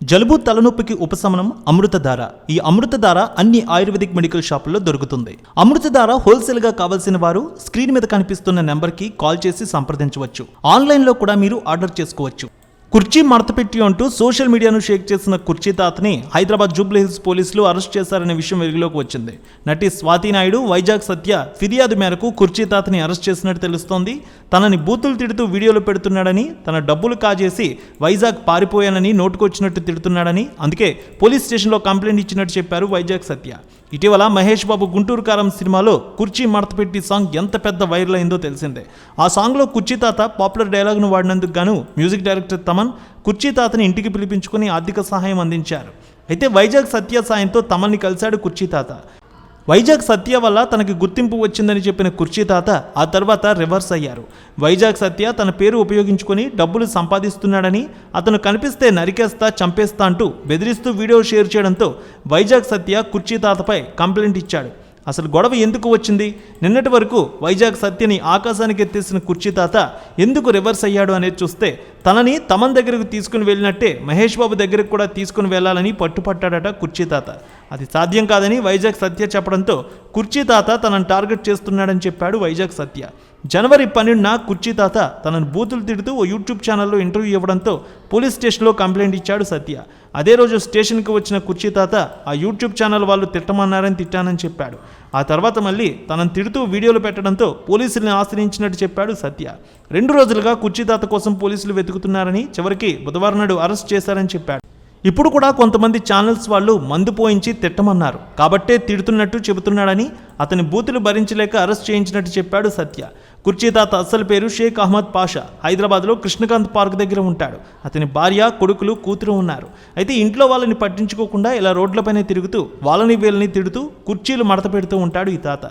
జలుబు తలనొప్పికి ఉపశమనం అమృతధార. ఈ అమృతధార అన్ని ఆయుర్వేదిక్ మెడికల్ షాపుల్లో దొరుకుతుంది. అమృతధార హోల్సేల్ గా కావాల్సిన వారు స్క్రీన్ మీద కనిపిస్తున్న నెంబర్ కి కాల్ చేసి సంప్రదించవచ్చు. ఆన్లైన్ లో కూడా మీరు ఆర్డర్ చేసుకోవచ్చు. కుర్చీ మడతపెట్టి అంటూ సోషల్ మీడియాను షేక్ చేసిన కుర్చీ తాతని హైదరాబాద్ జూబ్లీ హిల్స్ పోలీసులు అరెస్ట్ చేశారనే విషయం వెలుగులోకి వచ్చింది. నటి స్వాతి నాయుడు, వైజాగ్ సత్య ఫిర్యాదు మేరకు కుర్చీ తాతని అరెస్ట్ చేసినట్టు తెలుస్తోంది. తనని బూతులు తిడుతూ వీడియోలు పెడుతున్నాడని, తన డబ్బులు కాజేసి వైజాగ్ పారిపోయానని నోటుకొచ్చినట్టు తిడుతున్నాడని, అందుకే పోలీస్ స్టేషన్లో కంప్లైంట్ ఇచ్చినట్టు చెప్పారు వైజాగ్ సత్య. ఇటీవల మహేష్ బాబు గుంటూరు కారం సినిమాలో కుర్చీ మడతపెట్టి సాంగ్ ఎంత పెద్ద వైరల్ అయిందో తెలిసిందే. ఆ సాంగ్లో కుర్చీ తాత పాపులర్ డైలాగ్ను వాడినందుకు గాను మ్యూజిక్ డైరెక్టర్ తమన్ కుర్చీ తాతని ఇంటికి పిలిపించుకుని ఆర్థిక సహాయం అందించారు. అయితే వైజాగ్ సత్య సాయంతో తమన్ని కలిశాడు కుర్చీ తాత. వైజాగ్ సత్య వల్ల తనకి గుర్తింపు వచ్చిందని చెప్పిన కుర్చీ తాత ఆ తర్వాత రివర్స్ అయ్యారు. వైజాగ్ సత్య తన పేరు ఉపయోగించుకొని డబ్బులు సంపాదిస్తున్నాడని, అతను కనిపిస్తే నరికేస్తా, చంపేస్తా అంటూ బెదిరిస్తూ వీడియో షేర్ చేయడంతో వైజాగ్ సత్య కుర్చీ తాతపై కంప్లైంట్ ఇచ్చాడు. అసలు గొడవ ఎందుకు వచ్చింది? నిన్నటి వరకు వైజాగ్ సత్యని ఆకాశానికి ఎత్తేసిన కుర్చీ తాత ఎందుకు రివర్స్ అయ్యాడు అనేది చూస్తే, తనని తమన్ దగ్గరకు తీసుకుని వెళ్ళినట్టే మహేష్ బాబు దగ్గరకు కూడా తీసుకుని వెళ్ళాలని పట్టుపట్టాడట కుర్చీ తాత. అది సాధ్యం కాదని వైజాగ్ సత్య చెప్పడంతో కుర్చీ తాత తనను టార్గెట్ చేస్తున్నాడని చెప్పాడు వైజాగ్ సత్య. జనవరి 12న కుర్చీ తాత తనను బూతులు తిడుతూ ఓ యూట్యూబ్ ఛానల్లో ఇంటర్వ్యూ ఇవ్వడంతో పోలీస్ స్టేషన్లో కంప్లైంట్ ఇచ్చాడు సత్య. అదే రోజు స్టేషన్కి వచ్చిన కుర్చీ తాత ఆ యూట్యూబ్ ఛానల్ వాళ్ళు తిట్టమన్నారని తిట్టానని చెప్పాడు. ఆ తర్వాత మళ్ళీ తనను తిడుతూ వీడియోలు పెట్టడంతో పోలీసుల్ని ఆశ్రయించినట్టు చెప్పాడు సత్య. 2 రోజులుగా కుర్చీ తాత కోసం పోలీసులు వెతుకుతున్నారని, చివరికి బుధవారం నాడు అరెస్ట్ చేశారని చెప్పాడు. ఇప్పుడు కూడా కొంతమంది ఛానల్స్ వాళ్ళు మందు పోయించి తిట్టమన్నారు కాబట్టే తిడుతున్నట్టు చెబుతున్నాడని, అతని బూతులు భరించలేక అరెస్ట్ చేయించినట్టు చెప్పాడు సత్య. కుర్చీ తాత అసలు పేరు షేక్ అహ్మద్ పాషా. హైదరాబాద్లో కృష్ణకాంత్ పార్క్ దగ్గర ఉంటాడు. అతని భార్య, కొడుకులు, కూతురు ఉన్నారు. అయితే ఇంట్లో వాళ్ళని పట్టించుకోకుండా ఇలా రోడ్లపైనే తిరుగుతూ వాళ్ళని వీళ్ళని తిడుతూ కుర్చీలు మడత పెడుతూ ఉంటాడు ఈ తాత.